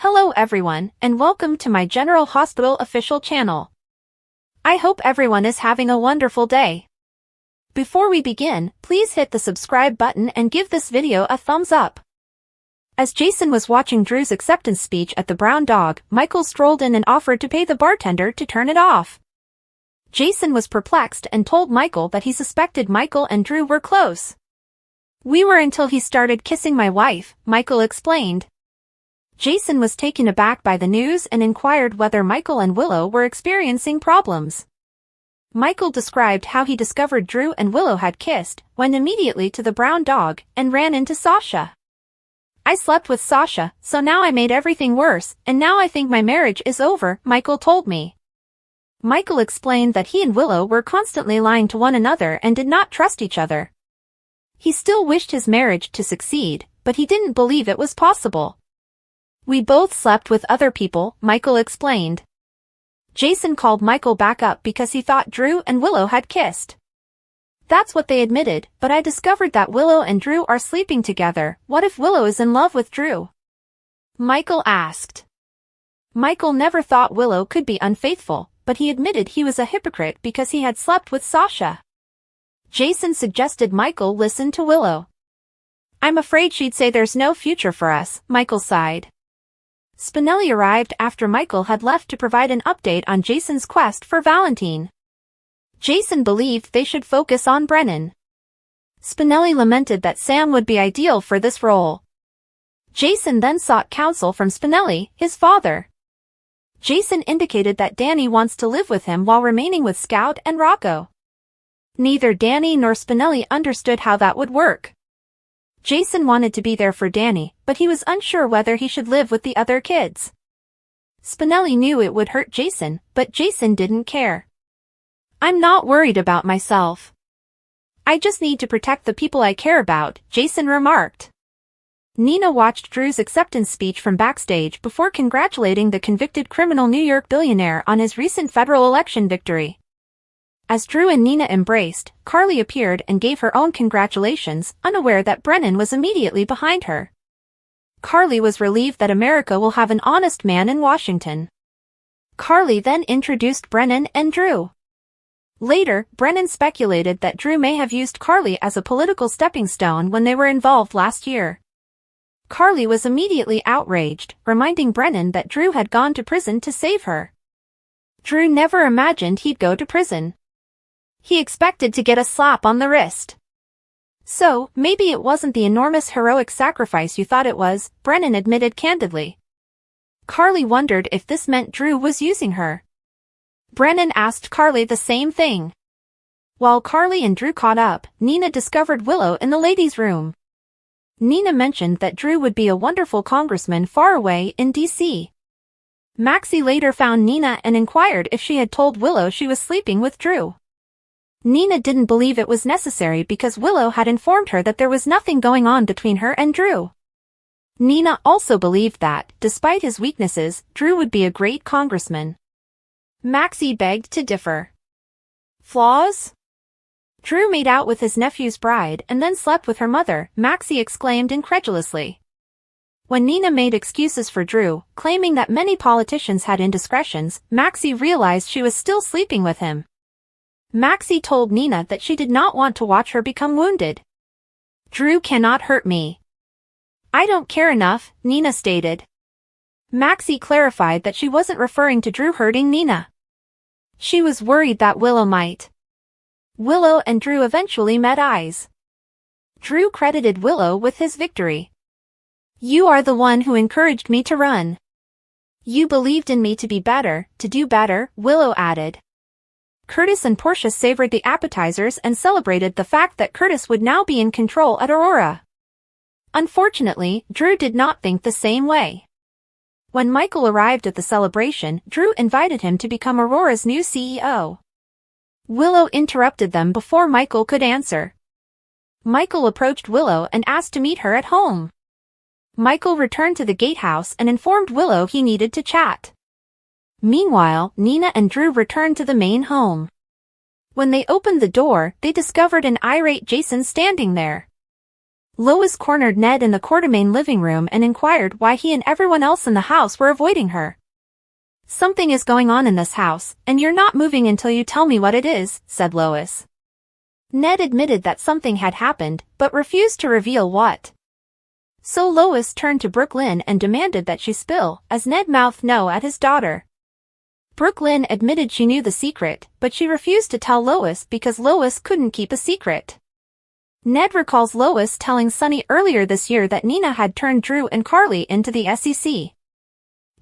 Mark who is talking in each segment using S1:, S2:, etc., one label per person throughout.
S1: Hello everyone, and welcome to my General Hospital official channel. I hope everyone is having a wonderful day. Before we begin, please hit the subscribe button and give this video a thumbs up. As Jason was watching Drew's acceptance speech at the Brown Dog, Michael strolled in and offered to pay the bartender to turn it off. Jason was perplexed and told Michael that he suspected Michael and Drew were close. "We were until he started kissing my wife," Michael explained. Jason was taken aback by the news and inquired whether Michael and Willow were experiencing problems. Michael described how he discovered Drew and Willow had kissed, went immediately to the Brown Dog, and ran into Sasha. "I slept with Sasha, so now I made everything worse, and now I think my marriage is over," Michael told me. Michael explained that he and Willow were constantly lying to one another and did not trust each other. He still wished his marriage to succeed, but he didn't believe it was possible. "We both slept with other people," Michael explained. Jason called Michael back up because he thought Drew and Willow had kissed. "That's what they admitted, but I discovered that Willow and Drew are sleeping together. What if Willow is in love with Drew?" Michael asked. Michael never thought Willow could be unfaithful, but he admitted he was a hypocrite because he had slept with Sasha. Jason suggested Michael listen to Willow. "I'm afraid she'd say there's no future for us," Michael sighed. Spinelli arrived after Michael had left to provide an update on Jason's quest for Valentine. Jason believed they should focus on Brennan. Spinelli lamented that Sam would be ideal for this role. Jason then sought counsel from Spinelli, his father. Jason indicated that Danny wants to live with him while remaining with Scout and Rocco. Neither Danny nor Spinelli understood how that would work. Jason wanted to be there for Danny, but he was unsure whether he should live with the other kids. Spinelli knew it would hurt Jason, but Jason didn't care. "I'm not worried about myself. I just need to protect the people I care about," Jason remarked. Nina watched Drew's acceptance speech from backstage before congratulating the convicted criminal New York billionaire on his recent federal election victory. As Drew and Nina embraced, Carly appeared and gave her own congratulations, unaware that Brennan was immediately behind her. Carly was relieved that America will have an honest man in Washington. Carly then introduced Brennan and Drew. Later, Brennan speculated that Drew may have used Carly as a political stepping stone when they were involved last year. Carly was immediately outraged, reminding Brennan that Drew had gone to prison to save her. Drew never imagined he'd go to prison. He expected to get a slap on the wrist. "So, maybe it wasn't the enormous heroic sacrifice you thought it was," Brennan admitted candidly. Carly wondered if this meant Drew was using her. Brennan asked Carly the same thing. While Carly and Drew caught up, Nina discovered Willow in the ladies' room. Nina mentioned that Drew would be a wonderful congressman far away in D.C. Maxie later found Nina and inquired if she had told Willow she was sleeping with Drew. Nina didn't believe it was necessary because Willow had informed her that there was nothing going on between her and Drew. Nina also believed that, despite his weaknesses, Drew would be a great congressman. Maxie begged to differ. "Flaws? Drew made out with his nephew's bride and then slept with her mother," Maxie exclaimed incredulously. When Nina made excuses for Drew, claiming that many politicians had indiscretions, Maxie realized she was still sleeping with him. Maxie told Nina that she did not want to watch her become wounded. "Drew cannot hurt me. I don't care enough," Nina stated. Maxie clarified that she wasn't referring to Drew hurting Nina. She was worried that Willow might. Willow and Drew eventually met eyes. Drew credited Willow with his victory. "You are the one who encouraged me to run. You believed in me to be better, to do better," Willow added. Curtis and Portia savored the appetizers and celebrated the fact that Curtis would now be in control at Aurora. Unfortunately, Drew did not think the same way. When Michael arrived at the celebration, Drew invited him to become Aurora's new CEO. Willow interrupted them before Michael could answer. Michael approached Willow and asked to meet her at home. Michael returned to the gatehouse and informed Willow he needed to chat. Meanwhile, Nina and Drew returned to the main home. When they opened the door, they discovered an irate Jason standing there. Lois cornered Ned in the Quartermain living room and inquired why he and everyone else in the house were avoiding her. "Something is going on in this house, and you're not moving until you tell me what it is," said Lois. Ned admitted that something had happened, but refused to reveal what. So Lois turned to Brooklyn and demanded that she spill, as Ned mouthed no at his daughter. Brooklyn admitted she knew the secret, but she refused to tell Lois because Lois couldn't keep a secret. Ned recalls Lois telling Sonny earlier this year that Nina had turned Drew and Carly into the SEC.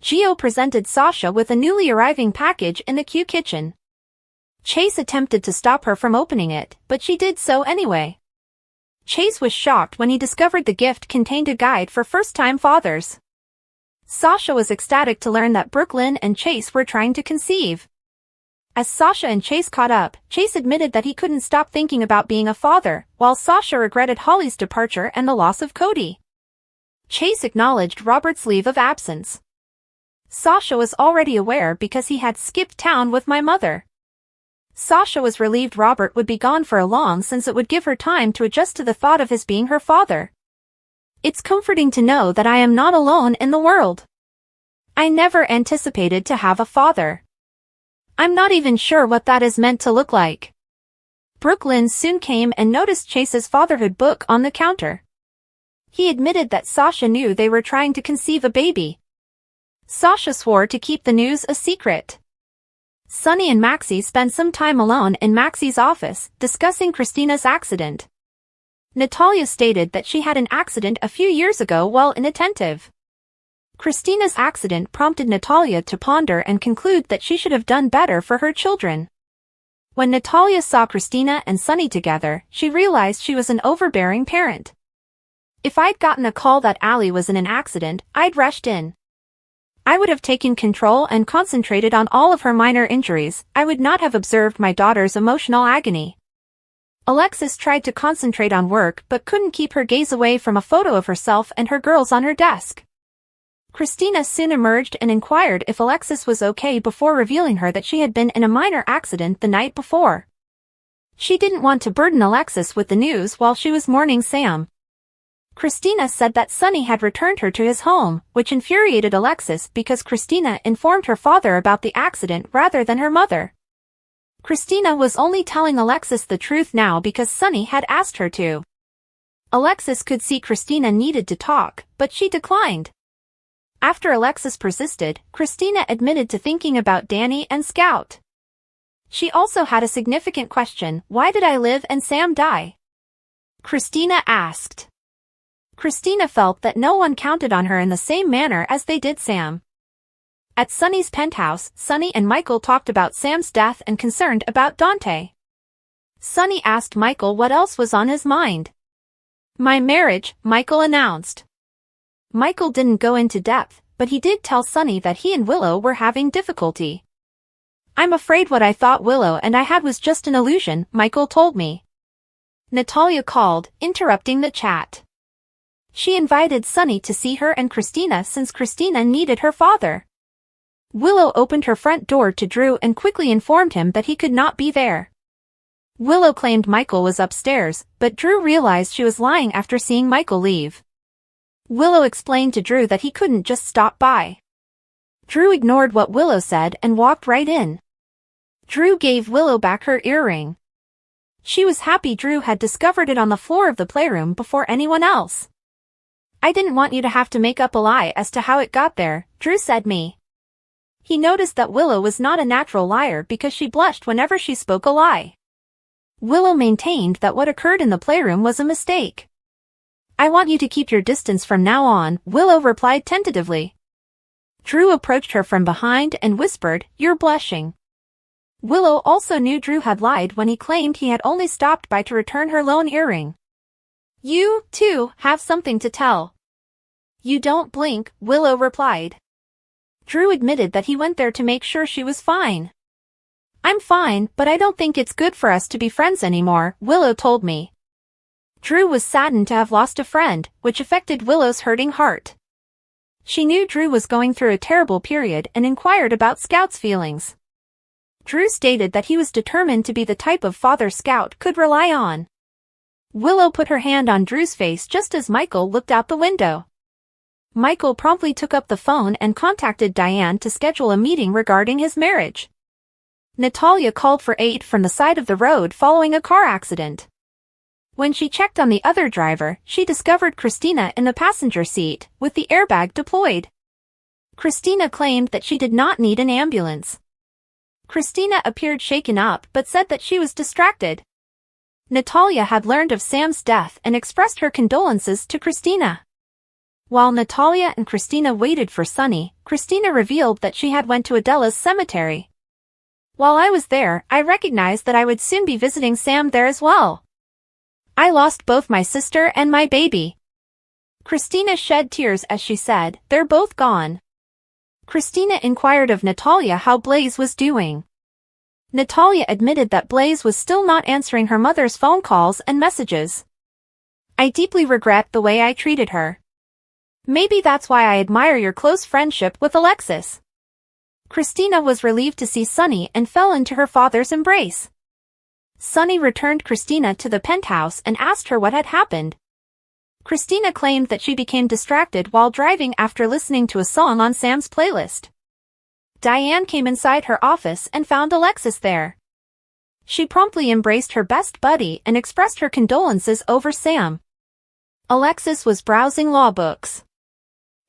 S1: Gio presented Sasha with a newly arriving package in the Q kitchen. Chase attempted to stop her from opening it, but she did so anyway. Chase was shocked when he discovered the gift contained a guide for first-time fathers. Sasha was ecstatic to learn that Brooklyn and Chase were trying to conceive. As Sasha and Chase caught up, Chase admitted that he couldn't stop thinking about being a father, while Sasha regretted Holly's departure and the loss of Cody. Chase acknowledged Robert's leave of absence. Sasha was already aware because he had skipped town with my mother. Sasha was relieved Robert would be gone for a long since it would give her time to adjust to the thought of his being her father. "It's comforting to know that I am not alone in the world. I never anticipated to have a father. I'm not even sure what that is meant to look like." Brooklyn soon came and noticed Chase's fatherhood book on the counter. He admitted that Sasha knew they were trying to conceive a baby. Sasha swore to keep the news a secret. Sonny and Maxie spent some time alone in Maxie's office, discussing Christina's accident. Natalia stated that she had an accident a few years ago while inattentive. Christina's accident prompted Natalia to ponder and conclude that she should have done better for her children. When Natalia saw Christina and Sonny together, she realized she was an overbearing parent. "If I'd gotten a call that Allie was in an accident, I'd rushed in. I would have taken control and concentrated on all of her minor injuries. I would not have observed my daughter's emotional agony." Alexis tried to concentrate on work but couldn't keep her gaze away from a photo of herself and her girls on her desk. Christina soon emerged and inquired if Alexis was okay before revealing her that she had been in a minor accident the night before. She didn't want to burden Alexis with the news while she was mourning Sam. Christina said that Sonny had returned her to his home, which infuriated Alexis because Christina informed her father about the accident rather than her mother. Christina was only telling Alexis the truth now because Sonny had asked her to. Alexis could see Christina needed to talk, but she declined. After Alexis persisted, Christina admitted to thinking about Danny and Scout. She also had a significant question: "Why did I live and Sam die?" Christina asked. Christina felt that no one counted on her in the same manner as they did Sam. At Sonny's penthouse, Sonny and Michael talked about Sam's death and concerned about Dante. Sonny asked Michael what else was on his mind. "My marriage," Michael announced. Michael didn't go into depth, but he did tell Sonny that he and Willow were having difficulty. "I'm afraid what I thought Willow and I had was just an illusion," Michael told me. Natalia called, interrupting the chat. She invited Sonny to see her and Christina since Christina needed her father. Willow opened her front door to Drew and quickly informed him that he could not be there. Willow claimed Michael was upstairs, but Drew realized she was lying after seeing Michael leave. Willow explained to Drew that he couldn't just stop by. Drew ignored what Willow said and walked right in. Drew gave Willow back her earring. She was happy Drew had discovered it on the floor of the playroom before anyone else. "I didn't want you to have to make up a lie as to how it got there," Drew said me. He noticed that Willow was not a natural liar because she blushed whenever she spoke a lie. Willow maintained that what occurred in the playroom was a mistake. "I want you to keep your distance from now on," Willow replied tentatively. Drew approached her from behind and whispered, "You're blushing." Willow also knew Drew had lied when he claimed he had only stopped by to return her lone earring. "You, too, have something to tell." "You don't blink," Willow replied. Drew admitted that he went there to make sure she was fine. "I'm fine, but I don't think it's good for us to be friends anymore," Willow told me. Drew was saddened to have lost a friend, which affected Willow's hurting heart. She knew Drew was going through a terrible period and inquired about Scout's feelings. Drew stated that he was determined to be the type of father Scout could rely on. Willow put her hand on Drew's face just as Michael looked out the window. Michael promptly took up the phone and contacted Diane to schedule a meeting regarding his marriage. Natalia called for aid from the side of the road following a car accident. When she checked on the other driver, she discovered Christina in the passenger seat, with the airbag deployed. Christina claimed that she did not need an ambulance. Christina appeared shaken up but said that she was distracted. Natalia had learned of Sam's death and expressed her condolences to Christina. While Natalia and Christina waited for Sonny, Christina revealed that she had went to Adela's cemetery. While I was there, I recognized that I would soon be visiting Sam there as well. I lost both my sister and my baby. Christina shed tears as she said, "They're both gone." Christina inquired of Natalia how Blaze was doing. Natalia admitted that Blaze was still not answering her mother's phone calls and messages. "I deeply regret the way I treated her. Maybe that's why I admire your close friendship with Alexis." Christina was relieved to see Sonny and fell into her father's embrace. Sonny returned Christina to the penthouse and asked her what had happened. Christina claimed that she became distracted while driving after listening to a song on Sam's playlist. Diane came inside her office and found Alexis there. She promptly embraced her best buddy and expressed her condolences over Sam. Alexis was browsing law books.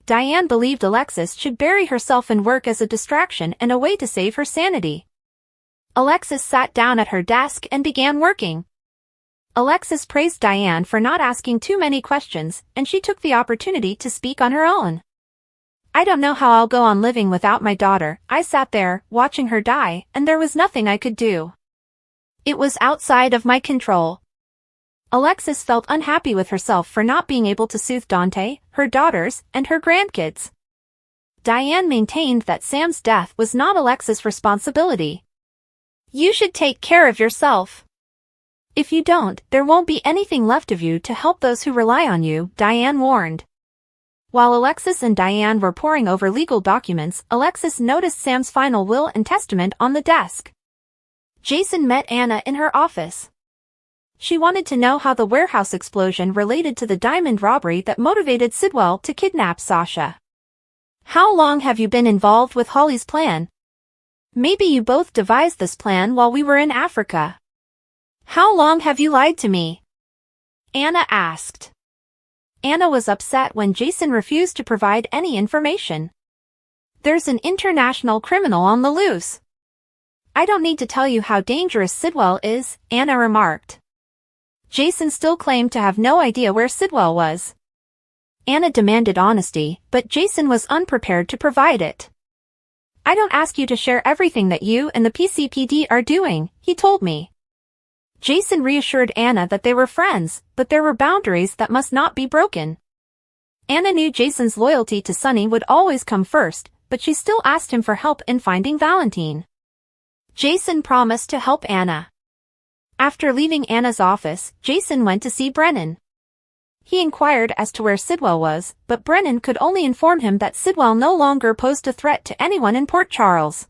S1: Diane believed Alexis should bury herself in work as a distraction and a way to save her sanity. Alexis sat down at her desk and began working. Alexis praised Diane for not asking too many questions, and she took the opportunity to speak on her own. "I don't know how I'll go on living without my daughter. I sat there, watching her die, and there was nothing I could do. It was outside of my control." Alexis felt unhappy with herself for not being able to soothe Dante, her daughters, and her grandkids. Diane maintained that Sam's death was not Alexis' responsibility. "You should take care of yourself. If you don't, there won't be anything left of you to help those who rely on you," Diane warned. While Alexis and Diane were poring over legal documents, Alexis noticed Sam's final will and testament on the desk. Jason met Anna in her office. She wanted to know how the warehouse explosion related to the diamond robbery that motivated Sidwell to kidnap Sasha. "How long have you been involved with Holly's plan? Maybe you both devised this plan while we were in Africa. How long have you lied to me?" Anna asked. Anna was upset when Jason refused to provide any information. "There's an international criminal on the loose. I don't need to tell you how dangerous Sidwell is," Anna remarked. Jason still claimed to have no idea where Sidwell was. Anna demanded honesty, but Jason was unprepared to provide it. "I don't ask you to share everything that you and the PCPD are doing," he told me. Jason reassured Anna that they were friends, but there were boundaries that must not be broken. Anna knew Jason's loyalty to Sonny would always come first, but she still asked him for help in finding Valentine. Jason promised to help Anna. After leaving Anna's office, Jason went to see Brennan. He inquired as to where Sidwell was, but Brennan could only inform him that Sidwell no longer posed a threat to anyone in Port Charles.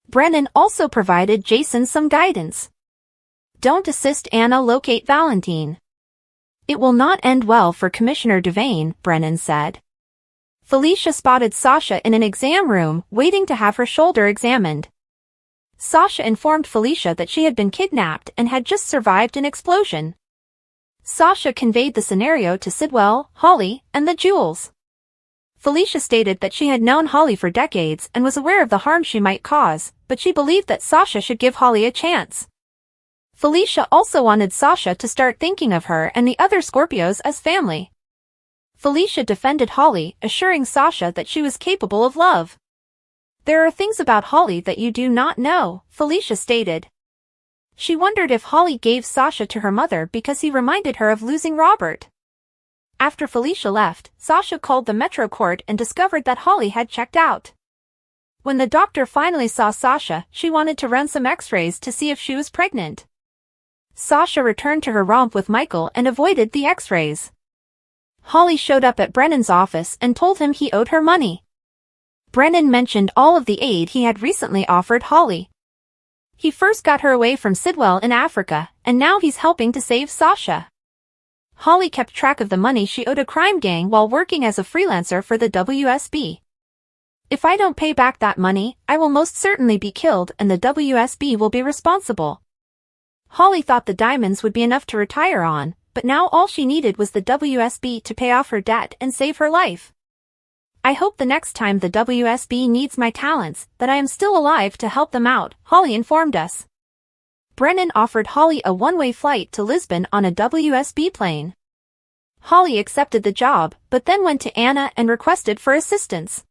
S1: Brennan also provided Jason some guidance. "Don't assist Anna locate Valentine. It will not end well for Commissioner Devane," Brennan said. Felicia spotted Sasha in an exam room, waiting to have her shoulder examined. Sasha informed Felicia that she had been kidnapped and had just survived an explosion. Sasha conveyed the scenario to Sidwell, Holly, and the jewels. Felicia stated that she had known Holly for decades and was aware of the harm she might cause, but she believed that Sasha should give Holly a chance. Felicia also wanted Sasha to start thinking of her and the other Scorpios as family. Felicia defended Holly, assuring Sasha that she was capable of love. "There are things about Holly that you do not know," Felicia stated. She wondered if Holly gave Sasha to her mother because he reminded her of losing Robert. After Felicia left, Sasha called the Metro Court and discovered that Holly had checked out. When the doctor finally saw Sasha, she wanted to run some x-rays to see if she was pregnant. Sasha returned to her romp with Michael and avoided the x-rays. Holly showed up at Brennan's office and told him he owed her money. Brennan mentioned all of the aid he had recently offered Holly. He first got her away from Sidwell in Africa, and now he's helping to save Sasha. Holly kept track of the money she owed a crime gang while working as a freelancer for the WSB. If I don't pay back that money, I will most certainly be killed and the WSB will be responsible. Holly thought the diamonds would be enough to retire on, but now all she needed was the WSB to pay off her debt and save her life. I hope the next time the WSB needs my talents, that I am still alive to help them out, Holly informed us. Brennan offered Holly a one-way flight to Lisbon on a WSB plane. Holly accepted the job, but then went to Anna and requested for assistance.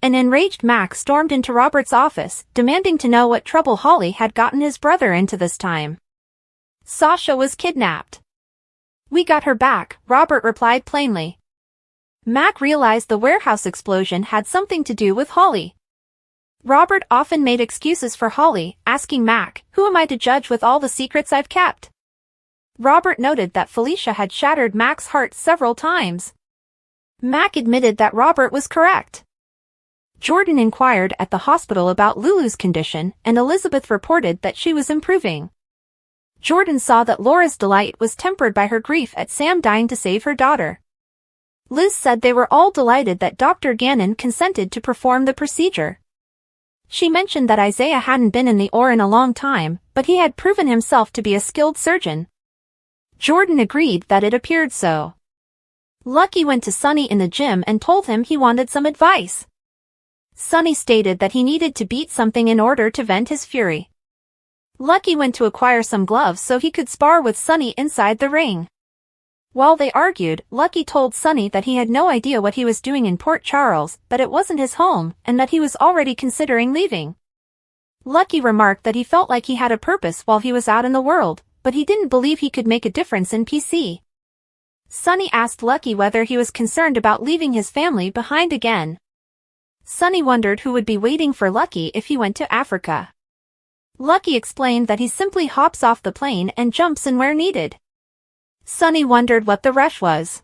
S1: An enraged Mac stormed into Robert's office, demanding to know what trouble Holly had gotten his brother into this time. Sasha was kidnapped. We got her back, Robert replied plainly. Mac realized the warehouse explosion had something to do with Holly. Robert often made excuses for Holly, asking Mac, "Who am I to judge with all the secrets I've kept?" Robert noted that Felicia had shattered Mac's heart several times. Mac admitted that Robert was correct. Jordan inquired at the hospital about Lulu's condition, and Elizabeth reported that she was improving. Jordan saw that Laura's delight was tempered by her grief at Sam dying to save her daughter. Liz said they were all delighted that Dr. Gannon consented to perform the procedure. She mentioned that Isaiah hadn't been in the OR in a long time, but he had proven himself to be a skilled surgeon. Jordan agreed that it appeared so. Lucky went to Sonny in the gym and told him he wanted some advice. Sonny stated that he needed to beat something in order to vent his fury. Lucky went to acquire some gloves so he could spar with Sonny inside the ring. While they argued, Lucky told Sonny that he had no idea what he was doing in Port Charles, that it wasn't his home, and that he was already considering leaving. Lucky remarked that he felt like he had a purpose while he was out in the world, but he didn't believe he could make a difference in PC. Sonny asked Lucky whether he was concerned about leaving his family behind again. Sonny wondered who would be waiting for Lucky if he went to Africa. Lucky explained that he simply hops off the plane and jumps in where needed. Sonny wondered what the rush was.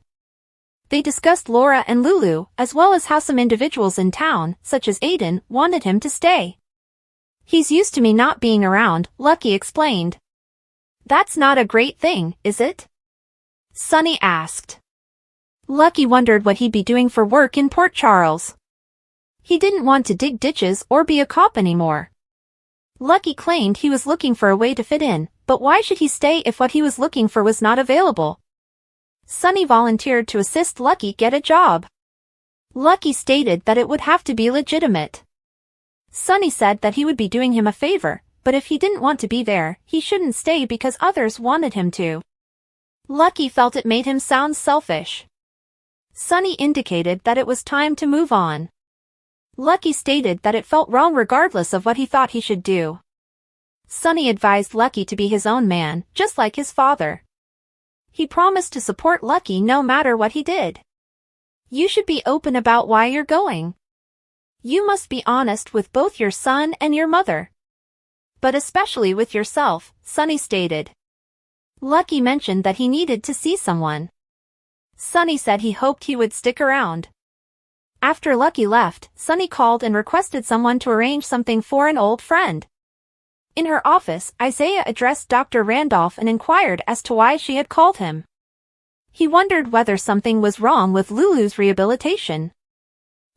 S1: They discussed Laura and Lulu, as well as how some individuals in town, such as Aiden, wanted him to stay. "He's used to me not being around," Lucky explained. "That's not a great thing, is it?" Sonny asked. Lucky wondered what he'd be doing for work in Port Charles. He didn't want to dig ditches or be a cop anymore. Lucky claimed he was looking for a way to fit in, but why should he stay if what he was looking for was not available? Sonny volunteered to assist Lucky get a job. Lucky stated that it would have to be legitimate. Sonny said that he would be doing him a favor, but if he didn't want to be there, he shouldn't stay because others wanted him to. Lucky felt it made him sound selfish. Sonny indicated that it was time to move on. Lucky stated that it felt wrong regardless of what he thought he should do. Sonny advised Lucky to be his own man, just like his father. He promised to support Lucky no matter what he did. "You should be open about why you're going. You must be honest with both your son and your mother. But especially with yourself," Sonny stated. Lucky mentioned that he needed to see someone. Sonny said he hoped he would stick around. After Lucky left, Sonny called and requested someone to arrange something for an old friend. In her office, Isaiah addressed Dr. Randolph and inquired as to why she had called him. He wondered whether something was wrong with Lulu's rehabilitation.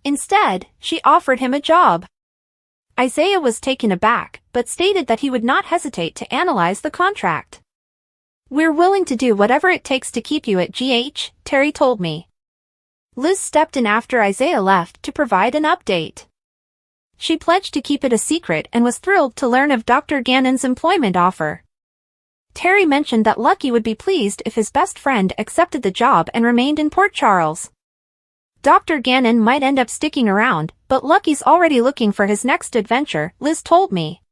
S1: Instead, she offered him a job. Isaiah was taken aback, but stated that he would not hesitate to analyze the contract. "We're willing to do whatever it takes to keep you at GH, Terry told me." Liz stepped in after Isaiah left to provide an update. She pledged to keep it a secret and was thrilled to learn of Dr. Gannon's employment offer. Terry mentioned that Lucky would be pleased if his best friend accepted the job and remained in Port Charles. Dr. Gannon might end up sticking around, but Lucky's already looking for his next adventure, Liz told me.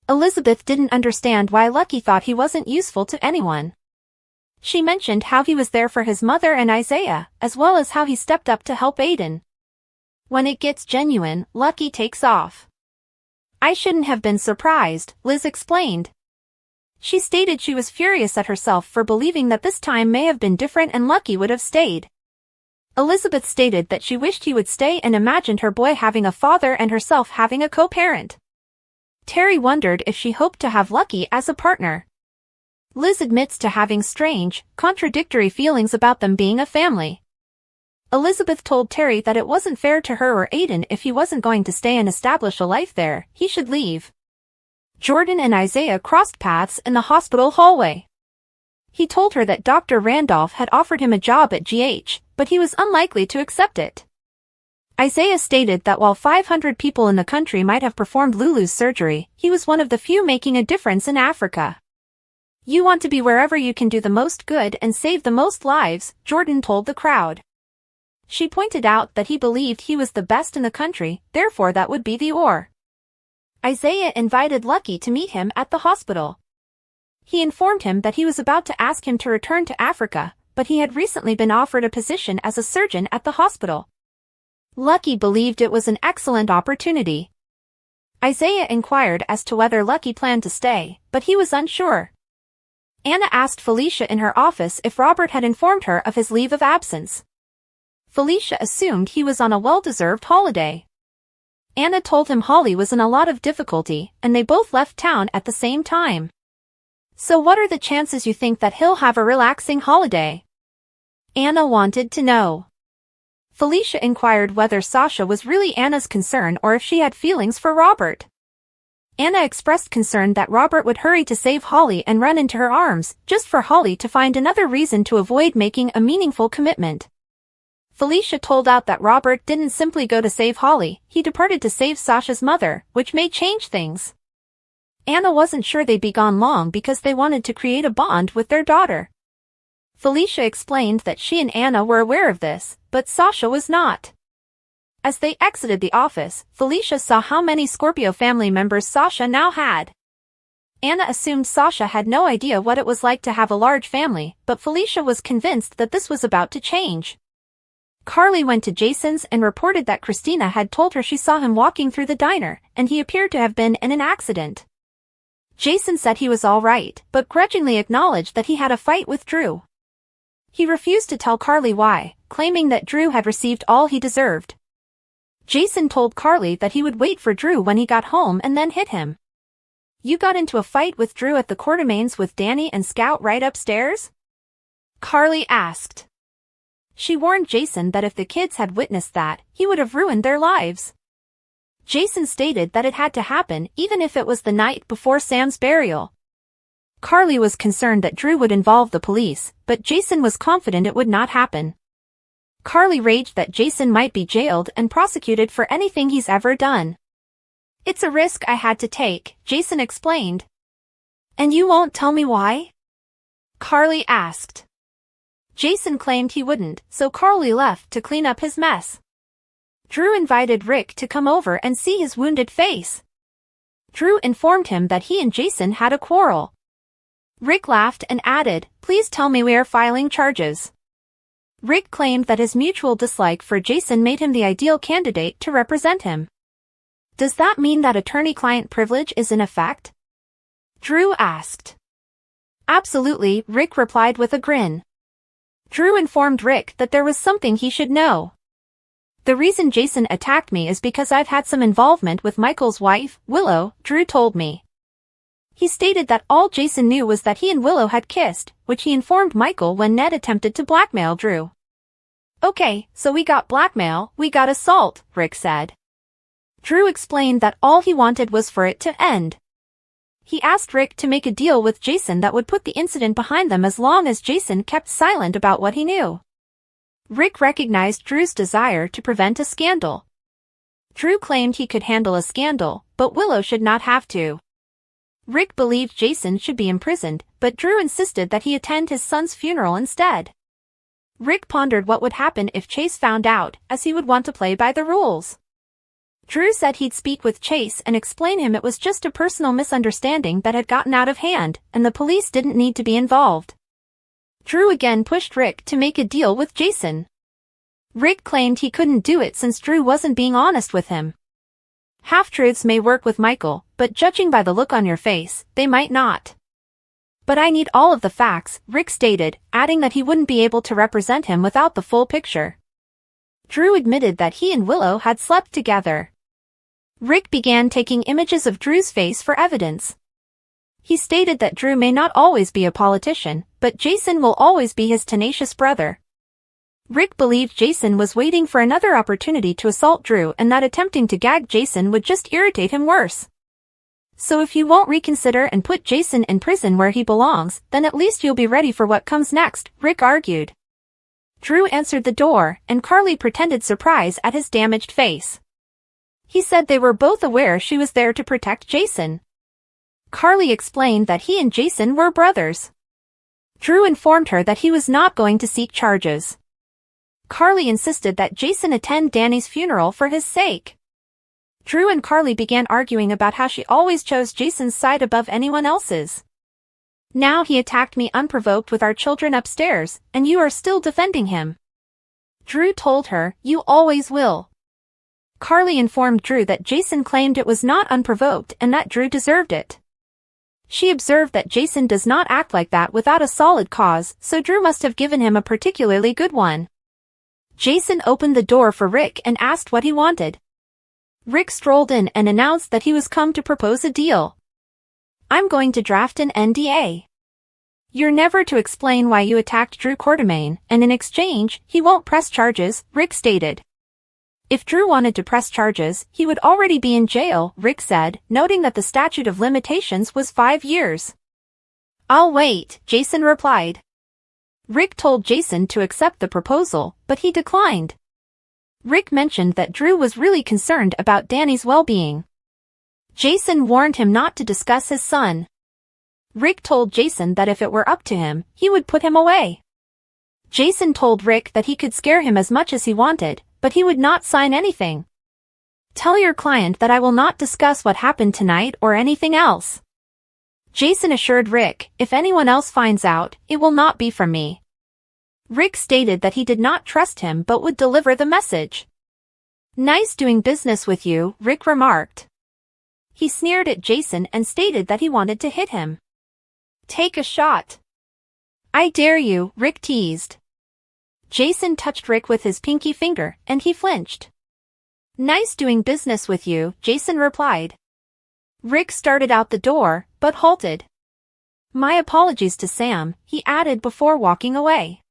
S1: Elizabeth didn't understand why Lucky thought he wasn't useful to anyone. She mentioned how he was there for his mother and Isaiah, as well as how he stepped up to help Aiden. "When it gets genuine, Lucky takes off." "I shouldn't have been surprised," Liz explained. She stated she was furious at herself for believing that this time may have been different and Lucky would have stayed. Elizabeth stated that she wished he would stay and imagined her boy having a father and herself having a co-parent. Terry wondered if she hoped to have Lucky as a partner. Liz admits to having strange, contradictory feelings about them being a family. Elizabeth told Terry that it wasn't fair to her or Aiden if he wasn't going to stay and establish a life there, he should leave. Jordan and Isaiah crossed paths in the hospital hallway. He told her that Dr. Randolph had offered him a job at GH, but he was unlikely to accept it. Isaiah stated that while 500 people in the country might have performed Lulu's surgery, he was one of the few making a difference in Africa. You want to be wherever you can do the most good and save the most lives, Jordan told the crowd. She pointed out that he believed he was the best in the country, therefore that would be the or. Isaiah invited Lucky to meet him at the hospital. He informed him that he was about to ask him to return to Africa, but he had recently been offered a position as a surgeon at the hospital. Lucky believed it was an excellent opportunity. Isaiah inquired as to whether Lucky planned to stay, but he was unsure. Anna asked Felicia in her office if Robert had informed her of his leave of absence. Felicia assumed he was on a well-deserved holiday. Anna told him Holly was in a lot of difficulty, and they both left town at the same time. So what are the chances you think that he'll have a relaxing holiday? Anna wanted to know. Felicia inquired whether Sasha was really Anna's concern or if she had feelings for Robert. Anna expressed concern that Robert would hurry to save Holly and run into her arms, just for Holly to find another reason to avoid making a meaningful commitment. Felicia told out that Robert didn't simply go to save Holly, he departed to save Sasha's mother, which may change things. Anna wasn't sure they'd be gone long because they wanted to create a bond with their daughter. Felicia explained that she and Anna were aware of this, but Sasha was not. As they exited the office, Felicia saw how many Scorpio family members Sasha now had. Anna assumed Sasha had no idea what it was like to have a large family, but Felicia was convinced that this was about to change. Carly went to Jason's and reported that Christina had told her she saw him walking through the diner, and he appeared to have been in an accident. Jason said he was all right, but grudgingly acknowledged that he had a fight with Drew. He refused to tell Carly why, claiming that Drew had received all he deserved. Jason told Carly that he would wait for Drew when he got home and then hit him. You got into a fight with Drew at the Quartermaines with Danny and Scout right upstairs? Carly asked. She warned Jason that if the kids had witnessed that, he would have ruined their lives. Jason stated that it had to happen even if it was the night before Sam's burial. Carly was concerned that Drew would involve the police, but Jason was confident it would not happen. Carly raged that Jason might be jailed and prosecuted for anything he's ever done. It's a risk I had to take, Jason explained. And you won't tell me why? Carly asked. Jason claimed he wouldn't, so Carly left to clean up his mess. Drew invited Rick to come over and see his wounded face. Drew informed him that he and Jason had a quarrel. Rick laughed and added, "Please tell me we are filing charges." Rick claimed that his mutual dislike for Jason made him the ideal candidate to represent him. Does that mean that attorney-client privilege is in effect? Drew asked. Absolutely, Rick replied with a grin. Drew informed Rick that there was something he should know. The reason Jason attacked me is because I've had some involvement with Michael's wife, Willow, Drew told me. He stated that all Jason knew was that he and Willow had kissed, which he informed Michael when Ned attempted to blackmail Drew. Okay, so we got blackmail, we got assault, Rick said. Drew explained that all he wanted was for it to end. He asked Rick to make a deal with Jason that would put the incident behind them as long as Jason kept silent about what he knew. Rick recognized Drew's desire to prevent a scandal. Drew claimed he could handle a scandal, but Willow should not have to. Rick believed Jason should be imprisoned, but Drew insisted that he attend his son's funeral instead. Rick pondered what would happen if Chase found out, as he would want to play by the rules. Drew said he'd speak with Chase and explain him it was just a personal misunderstanding that had gotten out of hand, and the police didn't need to be involved. Drew again pushed Rick to make a deal with Jason. Rick claimed he couldn't do it since Drew wasn't being honest with him. Half-truths may work with Michael, but judging by the look on your face, they might not. But I need all of the facts, Rick stated, adding that he wouldn't be able to represent him without the full picture. Drew admitted that he and Willow had slept together. Rick began taking images of Drew's face for evidence. He stated that Drew may not always be a politician, but Jason will always be his tenacious brother. Rick believed Jason was waiting for another opportunity to assault Drew and that attempting to gag Jason would just irritate him worse. So if you won't reconsider and put Jason in prison where he belongs, then at least you'll be ready for what comes next, Rick argued. Drew answered the door, and Carly pretended surprise at his damaged face. He said they were both aware she was there to protect Jason. Carly explained that he and Jason were brothers. Drew informed her that he was not going to seek charges. Carly insisted that Jason attend Danny's funeral for his sake. Drew and Carly began arguing about how she always chose Jason's side above anyone else's. Now he attacked me unprovoked with our children upstairs, and you are still defending him. Drew told her, "You always will." Carly informed Drew that Jason claimed it was not unprovoked and that Drew deserved it. She observed that Jason does not act like that without a solid cause, so Drew must have given him a particularly good one. Jason opened the door for Rick and asked what he wanted. Rick strolled in and announced that he was come to propose a deal. "I'm going to draft an NDA. You're never to explain why you attacked Drew Quartermain, and in exchange, he won't press charges," Rick stated. If Drew wanted to press charges, he would already be in jail, Rick said, noting that the statute of limitations was 5 years. "I'll wait," Jason replied. Rick told Jason to accept the proposal, but he declined. Rick mentioned that Drew was really concerned about Danny's well-being. Jason warned him not to discuss his son. Rick told Jason that if it were up to him, he would put him away. Jason told Rick that he could scare him as much as he wanted, but he would not sign anything. "Tell your client that I will not discuss what happened tonight or anything else." Jason assured Rick, "If anyone else finds out, it will not be from me." Rick stated that he did not trust him but would deliver the message. "Nice doing business with you," Rick remarked. He sneered at Jason and stated that he wanted to hit him. "Take a shot." "I dare you," Rick teased. Jason touched Rick with his pinky finger, and he flinched. "Nice doing business with you," Jason replied. Rick started out the door, but halted. "My apologies to Sam," he added before walking away.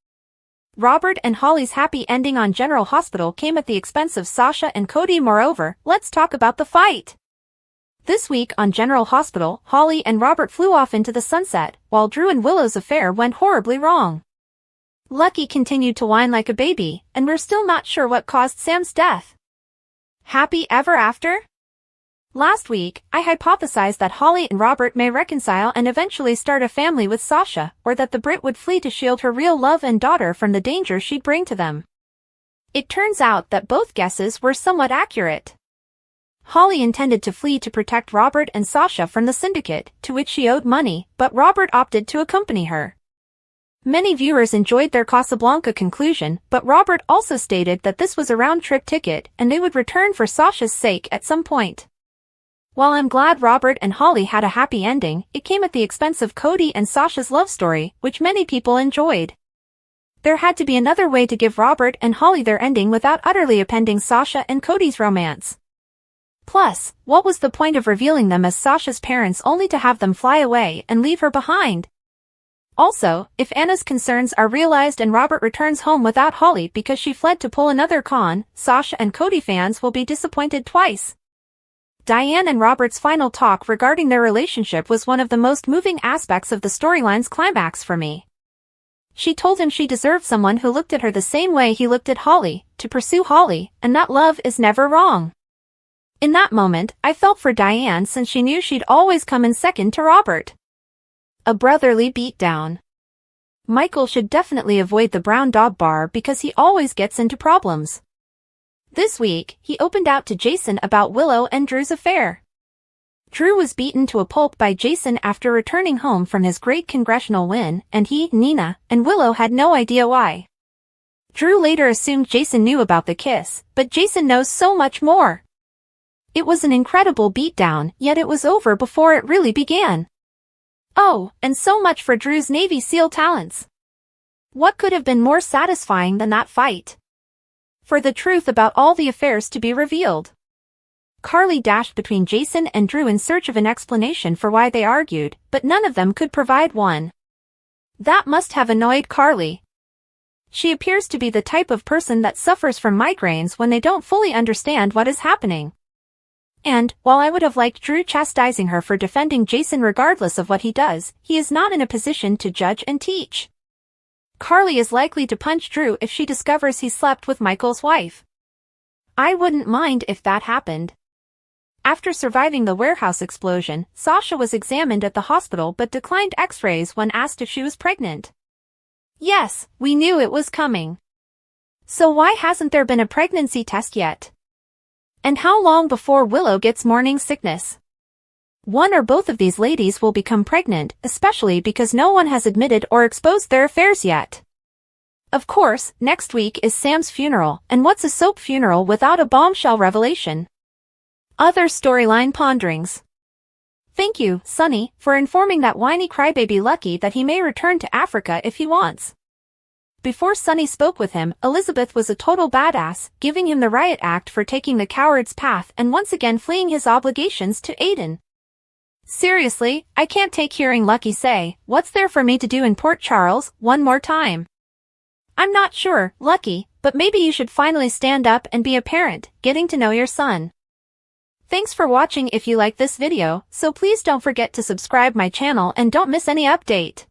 S1: Robert and Holly's happy ending on General Hospital came at the expense of Sasha and Cody. Moreover, let's talk about the fight. This week on General Hospital, Holly and Robert flew off into the sunset, while Drew and Willow's affair went horribly wrong. Lucky continued to whine like a baby, and we're still not sure what caused Sam's death. Happy ever after? Last week, I hypothesized that Holly and Robert may reconcile and eventually start a family with Sasha, or that the Brit would flee to shield her real love and daughter from the danger she'd bring to them. It turns out that both guesses were somewhat accurate. Holly intended to flee to protect Robert and Sasha from the syndicate, to which she owed money, but Robert opted to accompany her. Many viewers enjoyed their Casablanca conclusion, but Robert also stated that this was a round-trip ticket and they would return for Sasha's sake at some point. While I'm glad Robert and Holly had a happy ending, it came at the expense of Cody and Sasha's love story, which many people enjoyed. There had to be another way to give Robert and Holly their ending without utterly appending Sasha and Cody's romance. Plus, what was the point of revealing them as Sasha's parents only to have them fly away and leave her behind? Also, if Anna's concerns are realized and Robert returns home without Holly because she fled to pull another con, Sasha and Cody fans will be disappointed twice. Diane and Robert's final talk regarding their relationship was one of the most moving aspects of the storyline's climax for me. She told him she deserved someone who looked at her the same way he looked at Holly, to pursue Holly, and that love is never wrong. In that moment, I felt for Diane since she knew she'd always come in second to Robert. A brotherly beatdown. Michael should definitely avoid the Brown Dog Bar because he always gets into problems. This week, he opened out to Jason about Willow and Drew's affair. Drew was beaten to a pulp by Jason after returning home from his great congressional win, and he, Nina, and Willow had no idea why. Drew later assumed Jason knew about the kiss, but Jason knows so much more. It was an incredible beatdown, yet it was over before it really began. Oh, and so much for Drew's Navy SEAL talents. What could have been more satisfying than that fight? For the truth about all the affairs to be revealed. Carly dashed between Jason and Drew in search of an explanation for why they argued, but none of them could provide one. That must have annoyed Carly. She appears to be the type of person that suffers from migraines when they don't fully understand what is happening. And, while I would have liked Drew chastising her for defending Jason regardless of what he does, he is not in a position to judge and teach. Carly is likely to punch Drew if she discovers he slept with Michael's wife. I wouldn't mind if that happened. After surviving the warehouse explosion, Sasha was examined at the hospital but declined x-rays when asked if she was pregnant. Yes, we knew it was coming. So why hasn't there been a pregnancy test yet? And how long before Willow gets morning sickness? One or both of these ladies will become pregnant, especially because no one has admitted or exposed their affairs yet. Of course, next week is Sam's funeral, and what's a soap funeral without a bombshell revelation? Other storyline ponderings. Thank you, Sonny, for informing that whiny crybaby Lucky that he may return to Africa if he wants. Before Sonny spoke with him, Elizabeth was a total badass, giving him the riot act for taking the coward's path and once again fleeing his obligations to Aiden. Seriously, I can't take hearing Lucky say, "What's there for me to do in Port Charles?" one more time. I'm not sure, Lucky, but maybe you should finally stand up and be a parent, getting to know your son. Thanks for watching. If you like this video, so please don't forget to subscribe my channel and don't miss any update.